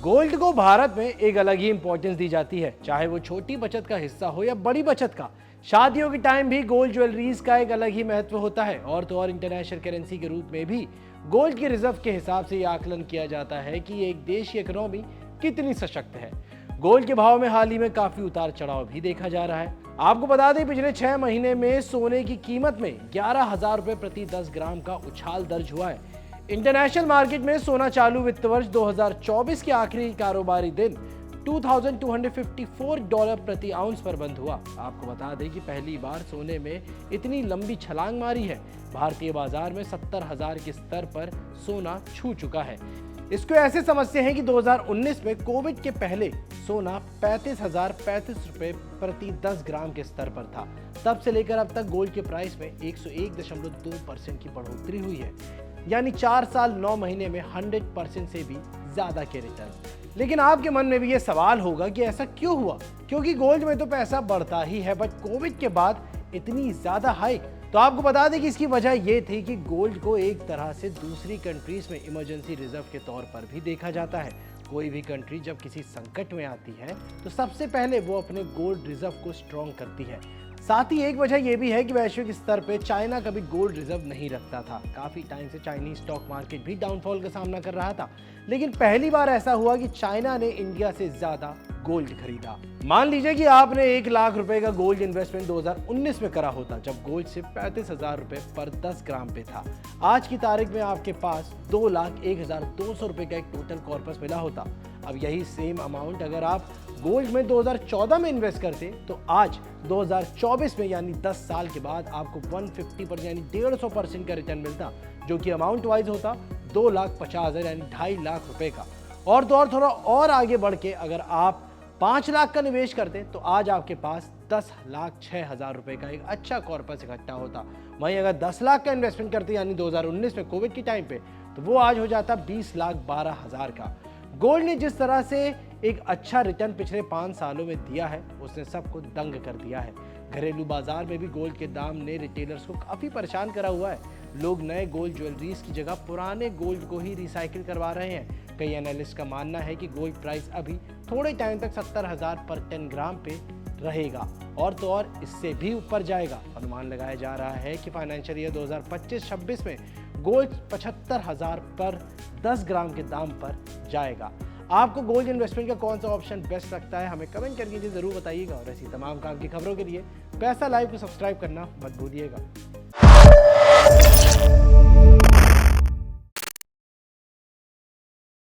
Gold को भारत में एक अलग ही इंपॉर्टेंस दी जाती है, चाहे वो छोटी बचत का हिस्सा हो या बड़ी बचत का। शादियों के टाइम भी गोल्ड ज्वेलरीज का एक अलग ही महत्व होता है और तो और इंटरनेशनल करेंसी के रूप में भी गोल्ड के रिजर्व के हिसाब से यह आकलन किया जाता है कि एक देश की इकोनॉमी कितनी सशक्त है। गोल्ड के भाव में हाल ही में काफी उतार चढ़ाव भी देखा जा रहा है। आपको बता दें, पिछले 6 महीने में सोने की कीमत में 11,000 रुपए प्रति 10 ग्राम का उछाल दर्ज हुआ है। इंटरनेशनल मार्केट में सोना चालू वित्त वर्ष 2024 के आखिरी कारोबारी दिन $2,254 प्रति आउंस पर बंद हुआ। आपको बता दें कि पहली बार सोने में इतनी लंबी छलांग मारी है। भारतीय बाजार में 70,000 के स्तर पर सोना छू चुका है। इसको ऐसे समझते हैं कि 2019 में कोविड के पहले सोना 35,035 रुपए प्रति 10 ग्राम के स्तर पर था। तब से लेकर अब तक गोल्ड के प्राइस में 101.2% की बढ़ोतरी हुई है, यानी 4 साल 9 महीने में 100% से भी ज्यादा के रिटर्न। लेकिन आपके मन में भी ये सवाल होगा कि ऐसा क्यों हुआ, क्योंकि गोल्ड में तो पैसा बढ़ता ही है, बट कोविड के बाद इतनी ज्यादा हाइक। तो आपको बता दें कि इसकी वजह ये थी कि गोल्ड को एक तरह से दूसरी कंट्रीज में इमरजेंसी रिजर्व के तौर पर भी देखा जाता है। कोई भी कंट्री जब किसी संकट में आती है तो सबसे पहले वो अपने गोल्ड रिजर्व को स्ट्रॉन्ग करती है। साथ ही एक वजह यह भी है कि वैश्विक स्तर पे चाइना कभी गोल्ड रिजर्व नहीं रखता था। काफी टाइम से चाइनीज स्टॉक मार्केट भी डाउनफॉल का सामना कर रहा था, लेकिन पहली बार ऐसा हुआ कि चाइना ने इंडिया से ज्यादा गोल्ड खरीदा। मान लीजिए कि आपने 1 लाख रुपए का गोल्ड इन्वेस्टमेंट 2019 में करा होता, जब गोल्ड सिर्फ 35,000 रुपए पर 10 ग्राम पे था। आज की तारीख में आपके पास 2,01,200 रुपए का एक टोटल कॉर्पस मिला होता। अब यही सेम अमाउंट अगर आप गोल्ड में 2014 में इन्वेस्ट करते तो आज 2024 में यानी 10 साल के बाद आपको 150% यानी 150% का रिटर्न मिलता, जो कि अमाउंट वाइज होता 2,50,000 यानी 2.5 लाख रुपए का। और तो और थोड़ा और आगे बढ़ के अगर आप 5 लाख का निवेश करते तो आज आपके पास 10,06,000 रुपए का एक अच्छा कॉर्पस इकट्ठा होता। वहीं अगर 10 लाख का इन्वेस्टमेंट करते यानी 2019 में कोविड के टाइम पे, तो वो आज हो जाता 20,12,000 का। गोल्ड ने जिस तरह से एक अच्छा रिटर्न पिछले 5 सालों में दिया है, उसने सबको दंग कर दिया है। घरेलू बाजार में भी गोल्ड के दाम ने रिटेलर्स को काफी परेशान करा हुआ है। लोग नए गोल्ड ज्वेलरीज की जगह पुराने गोल्ड को ही रिसाइकिल करवा रहे हैं। कई एनालिस्ट का मानना है कि गोल्ड प्राइस अभी थोड़े टाइम तक 70,000 पर 10 ग्राम पे रहेगा और तो और इससे भी ऊपर जाएगा। अनुमान लगाया जा रहा है कि फाइनेंशियल ईयर 2025-26 में गोल्ड 75,000 पर 10 ग्राम के दाम पर जाएगा। आपको गोल्ड इन्वेस्टमेंट का कौन सा ऑप्शन बेस्ट लगता है, हमें कमेंट करके जरूर बताइएगा। और ऐसी तमाम काम की खबरों के लिए पैसा लाइव को सब्सक्राइब करना मत भूलिएगा।